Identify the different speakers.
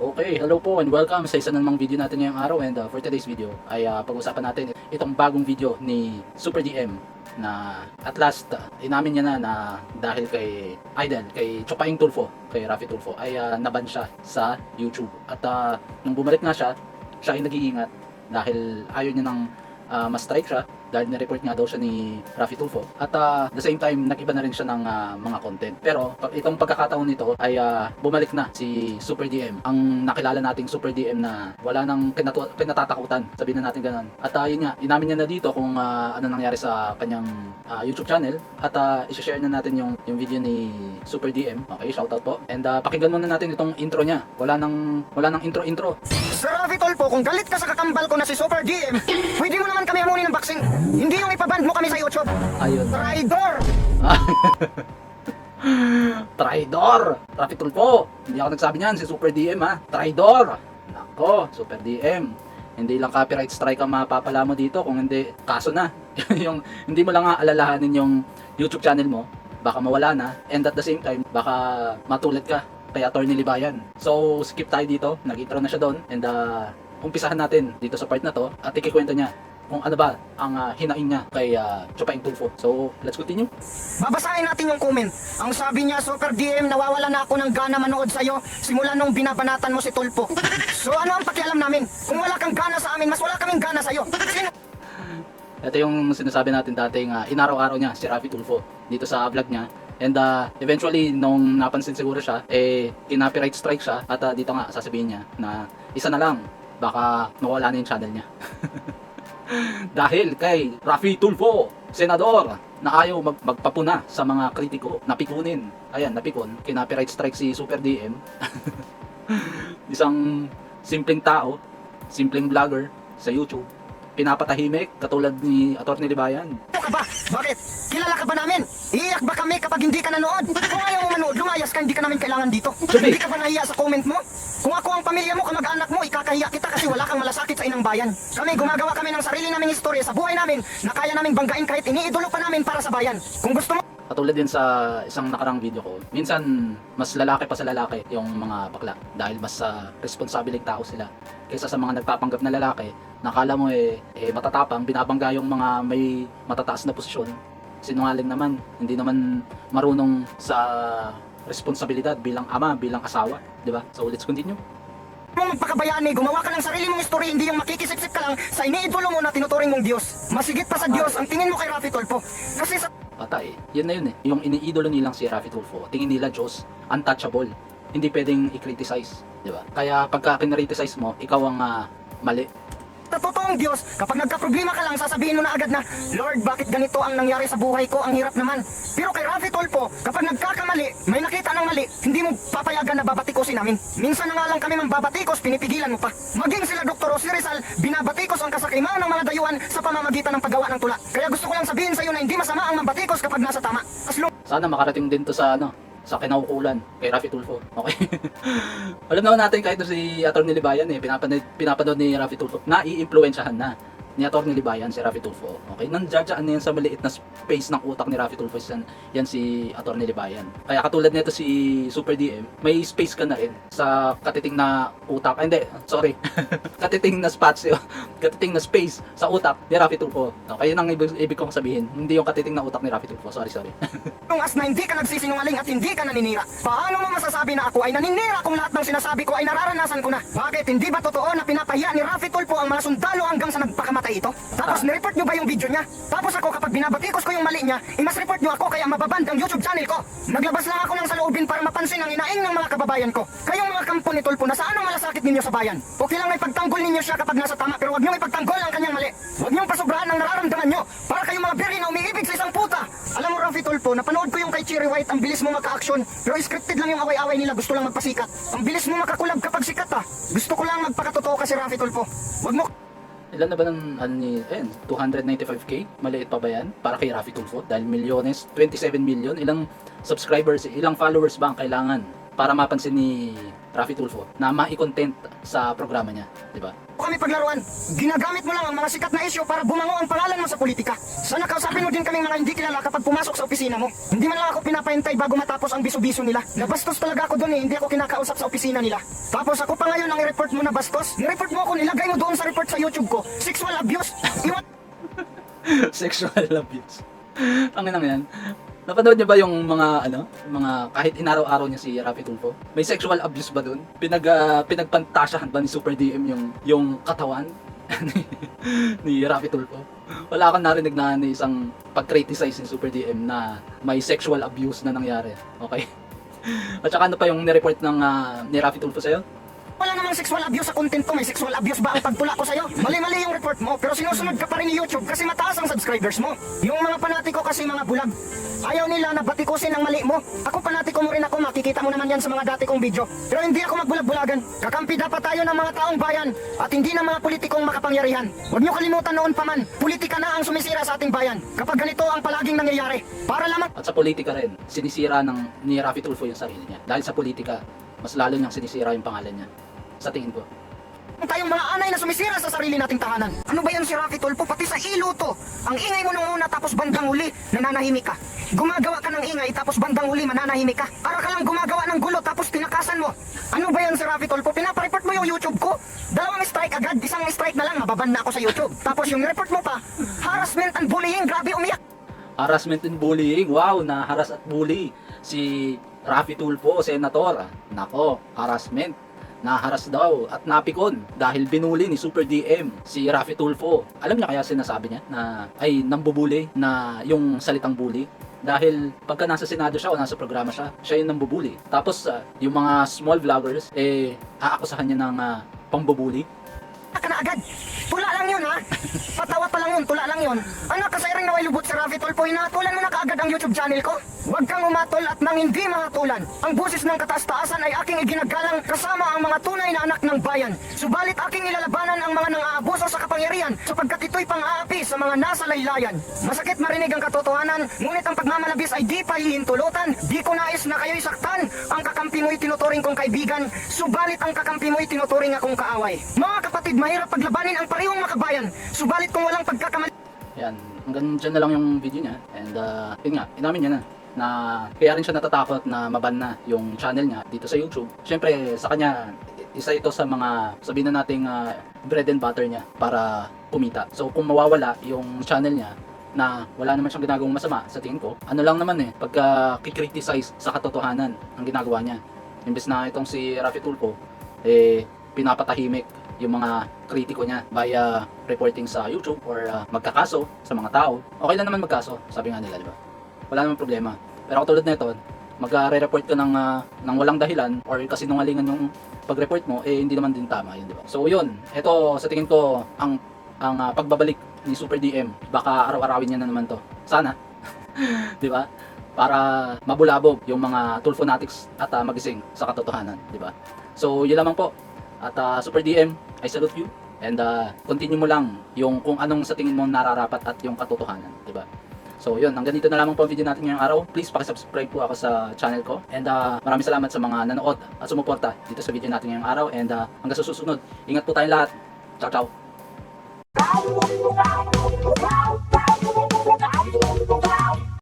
Speaker 1: Okay, hello po and welcome sa isa namang video natin ngayong araw. And for today's video ay pag-usapan natin itong bagong video ni Super DM na at last inamin niya na dahil kay Idol, kay Chopaing Tulfo, kay Raffy Tulfo ay naban siya sa YouTube. At nung bumalik nga siya ay nag-iingat dahil ayaw niya nang ma-strike siya dahil na-report nga daw siya ni Raffy Tulfo. At the same time, nag-iba na rin siya ng mga content. Pero itong pagkakataon nito ay bumalik na si Super DM. Ang nakilala nating Super DM na wala nang kinatatakutan, sabihin na natin ganun. At yun nga, inamin niya na dito kung ano nangyari sa kanyang YouTube channel. At i-share na natin yung video ni Super DM. Okay, shoutout po. And pakinggan muna natin itong intro niya. Wala nang intro.
Speaker 2: Sir Raffy Tulfo, kung galit ka sa kakambal ko na si Super DM, pwede mo naman kami hamunin ng boxing. Hindi yung ipaband mo kami sa YouTube.
Speaker 1: Ayun.
Speaker 2: Traidor!
Speaker 1: Traidor! Raffy Tulfo! Hindi ako nagsabi niyan, si Super DM ha. Traidor! Nako, Super DM. Hindi lang copyright strike ang mapapala mo dito, kung hindi, kaso na. Yung hindi mo lang alalahanin yung YouTube channel mo, baka mawala na, and at the same time, baka matulad ka kay Atty. Libayan. So, skip tayo dito, nag-intro na siya doon, and umpisahan natin dito sa part na to, at ikikwento niya kung ano ba ang hinaing niya kay Chopaing Tulfo. So, let's continue.
Speaker 2: Babasahin natin yung comment. Ang sabi niya, Super DM, nawawala na ako ng gana manood sa'yo simula nung binabanatan mo si Tulfo. So, ano ang pakialam namin? Kung wala kang gana sa amin, mas wala kaming gana sa'yo.
Speaker 1: Ito yung sinasabi natin dating inaraw-araw niya si Raffy Tulfo dito sa vlog niya. And eventually, nung napansin siguro siya, kinopyright strike siya. At dito nga, sasabihin niya na isa na lang, baka mawala na yung channel niya. Dahil kay Raffy Tulfo, senador, na ayaw magpapuna sa mga kritiko, napikunin. Ayan, napikon, kinopyright strike si Super DM. Isang simpleng tao, simpleng vlogger sa YouTube, pinapatahimik katulad ni Atty. Libayan.
Speaker 2: Ano ka ba? Bakit? Kilala ka ba namin? Iiyak ba kami kapag hindi ka nanood? Kung ayaw mo manood, lumayas ka, hindi ka namin kailangan dito. Hindi ka ba nahiya sa comment mo? Kung ako ang pamilya mo, kamag-anak mo, ikakahiya kita kasi wala kang malasakit sa inang bayan. Kami, gumagawa kami ng sarili naming istorya sa buhay namin na kaya naming banggain kahit iniidolo pa namin para sa bayan. Kung gusto mo,
Speaker 1: Katulad din sa isang nakarang video ko, minsan mas lalaki pa sa lalaki yung mga bakla dahil mas responsableng tao sila kaysa sa mga nagpapanggap na lalaki. Nakala mo matatapang, binabangga yung mga may matataas na posisyon. Sinungaling naman, hindi naman marunong sa responsibilidad bilang ama, bilang asawa, di ba? So let's continue.
Speaker 2: magpakabayani, gumawa ka ng sarili mong istorya, hindi yung makikisip-sip ka lang sa iniidolo mo na tinuturing mong Diyos. Masigit pa sa Diyos ang tingin mo kay Raffy Tulfo. Kasi sa
Speaker 1: Patay. Yun na yun eh. Yung iniidolo nilang si Raffy Tulfo, tingin nila Diyos, untouchable. Hindi pwedeng i-criticize, di ba? Kaya pagka kinriticize mo, ikaw ang mali.
Speaker 2: totoong Diyos, kapag nagka-problema ka lang, sasabihin mo na agad na, Lord, bakit ganito ang nangyari sa buhay ko? Ang hirap naman. Pero kay Raffy Tulfo, kapag nagkakamali, may nakita ng mali, hindi mo papayagan na babatikosin namin. Minsan na nga lang kami mambabatikos, pinipigilan mo pa. Maging sila Dr. Jose Rizal, binabatikos ang kasakiman ng mga dayuhan sa pamamagitan ng paggawa ng tula. Kaya gusto ko lang sabihin sa iyo na hindi masama ang mambatikos kapag nasa tama.
Speaker 1: Sana makarating din to sa kinaukulan kay Raffy Tulfo. Okay? Alam naman natin kahit si Atty. Libayan pinapanood ni Raffy Tulfo, nai-impluwensyahan na ni Atty. Libayan si Raffy Tulfo. Okay? Nandiyadyaan na yan sa maliit na space ng utak ni Raffy Tulfo. Yan si Atty. Libayan. Kaya katulad nito si Super DM, may space ka na rin sa katiting na utak. Hindi, sorry. Katiting na spatio, katiting na space sa utak ni Raffy Tulfo. Okay, yun ang ibig kong sabihin. Hindi yung katiting na utak ni Raffy Tulfo. Sorry.
Speaker 2: Nung as na hindi ka nagsisinungaling at hindi ka naninira, paano mo masasabi na ako ay naninira kung lahat ng sinasabi ko ay nararanasan ko na? Bakit? Hindi ba totoo na pinapahiya ni Raffy Tulfo ang mga sundalo hanggang sa nagpakamatay ito? Tapos nireport nyo ba yung video niya? Tapos ako kapag binabatikos ko yung mali niya, imas report nyo ako kaya mababand ang YouTube channel ko. Naglabas lang ako ng saloobin para mapansin ang inaing ng mga kababayan ko. Kayong mga kampo ni Tulfo, nasaan ang malasakit ninyo sa bayan? Okay lang may pagtanggol ninyo siya kapag nasa tama, pero huwag nyo ipagtanggol ang kanyang mali. Huwag nyo pasobrahan ang nararamdaman nyo para kayong mga biri na umiibig sa isang puta. Alam mo Raffy Tulfo, napanood ko yung kay Cherry White, ang bilis mo maka-action, pero scripted lang yung away-away nila, gusto lang magpasikat. Ang bilis mo makakulab kapag sikat Gusto ko lang magpakatotoo kasi Raffy Tulfo. Huwag mo
Speaker 1: Ilan na ba ng 295k? Maliit pa ba yan? Para kay Raffy Tulfo? Dahil milyones, 27 million. Ilang subscribers, ilang followers ba ang kailangan para mapansin ni Raffy Tulfo na mai-content sa programa niya, di ba?
Speaker 2: kami paglaruan. Ginagamit mo lang ang mga sikat na issue para bumango ang pangalan mo sa politika. Sana kausapin mo din kaming mga hindi kilala kapag pumasok sa opisina mo. Hindi man lang ako pinapahintay bago matapos ang biso-biso nila. Nabastos talaga ako doon hindi ako kinakausap sa opisina nila. Tapos ako pa ngayon ang i-report mo na bastos. Ni-report mo ako, nilagay mo doon sa report sa YouTube ko. Sexual abuse. Iwan
Speaker 1: Sexual abuse. Ang inang yan. Napanood niyo ba yung mga kahit inaraw-araw niya si Raffy Tulfo? May sexual abuse ba dun? Pinagpantasyahan ba ni Super DM yung katawan ni Raffy Tulfo? Wala akong narinig na isang pag-criticize ni Super DM na may sexual abuse na nangyari. Okay? At saka ano pa yung ni-report ni Raffy Tulfo sa'yo?
Speaker 2: Wala namang sexual abuse sa content ko. May sexual abuse ba ang pagtula ko sa'yo? Mali-mali yung report mo, pero sinusunod ka pa rin ni YouTube kasi mataas ang subscribers mo. Yung mga panatiko kasi mga bulag. Ayaw nila na batikusin ang mali mo. Ako panatiko mo rin ako, makikita mo naman yan sa mga dati kong video. Pero hindi ako magbulag-bulagan. Kakampi dapat tayo ng mga taong bayan at hindi ng mga politikong makapangyarihan. Huwag niyo kalimutan noon pa man, politika na ang sumisira sa ating bayan. Kapag ganito ang palaging nangyayari, para lamang
Speaker 1: At sa politika rin, sinisira ni Raffy Tulfo yung sarili niya. Dahil sa politika, mas lalo niyang sinisira yung pangalan niya. Sa tingin ko.
Speaker 2: tayong mga anay na sumisira sa sarili nating tahanan. Ano ba yan si Raffy Tulfo? Pati sa ilo to. Ang ingay mo nung una tapos bandang huli, nananahimik ka. Gumagawa ka ng ingay tapos bandang huli mananahimik ka. Para ka lang gumagawa ng gulo tapos tinakasan mo. Ano ba yan si Raffy Tulfo? Pinapareport mo yung YouTube ko. 2 strike agad, 1 strike na lang, mababan na ako sa YouTube. Tapos yung report mo pa, harassment and bullying, grabe umiyak.
Speaker 1: Harassment and bullying. Wow, na-harass at bully si Raffy Tulfo, senator. Nako, harassment. Naharas daw at napikon dahil binuli ni Super DM si Raffy Tulfo. Alam niya kaya sinasabi niya na ay nambubuli na yung salitang bully? Dahil pagka nasa Senado siya o nasa programa siya yung nambubuli. Tapos yung mga small vloggers, aakusahan niya ng pambubuli.
Speaker 2: Ka na agad. Tula lang yun ha. Patawa pa lang yun, tula lang yun. Anak ka sa iring naway lubot si Raffy Tulfo, hinatulan mo na kaagad ang YouTube channel ko. Huwag kang umatol at nang hindi mahatulan. Ang busis ng kataas-taasan ay aking iginagalang kasama ang mga tunay na anak ng bayan. Subalit aking ilalabanan ang mga nang-aabuso sa kapangyarihan sapagkat ito'y pang-aapi sa mga nasa laylayan. Masakit marinig ang katotohanan, ngunit ang pagmamalabis ay di pa hihintulutan. Di ko nais na kayo'y saktan. Ang kakampi mo'y tinuturing kong kaibigan, subalit ang kakampi mo'y tinuturing akong kaaway. Mga kapatid, mahirap paglabanin ang parehong makabayan, subalit kung walang pagkakamali.
Speaker 1: Yan, hanggang dyan na lang yung video niya. And yun nga, inamin niya na kaya rin siya natatakot na maban na yung channel niya dito sa YouTube. Siyempre, sa kanya, isa ito sa mga, sabihin na nating bread and butter niya para kumita. So, kung mawawala yung channel niya, na wala naman siyang ginagawang masama sa tingin ko, ano lang naman pagka kikriticize sa katotohanan ang ginagawa niya. Imbes na itong si Raffy Tulfo, pinapatahimik yung mga kritiko niya via reporting sa YouTube or magkakaso sa mga tao. Okay lang naman magkaso, sabi nga nila, di ba? Wala namang problema. Pero katulad nito, magre-report ka ng walang dahilan or kasi nungalingan yung pag-report mo, hindi naman din tama yun, di ba? So yun, ito sa tingin ko ang pagbabalik ni Super DM, baka araw-arawin niya na naman to. Sana. Di ba? Para mabulabog yung mga Tulfo fanatics at magising sa katotohanan, di ba? So yun lamang po. At Super DM, I salute you. And continue mo lang yung kung anong sa tingin mo nararapat at yung katotohanan, di ba? So yun, hanggang dito na lamang po ang video natin ngayong araw. Please pakisubscribe po ako sa channel ko. And maraming salamat sa mga nanood at sumuporta dito sa video natin ngayong araw. And hanggang sa susunod, ingat po tayong lahat. Ciao, ciao!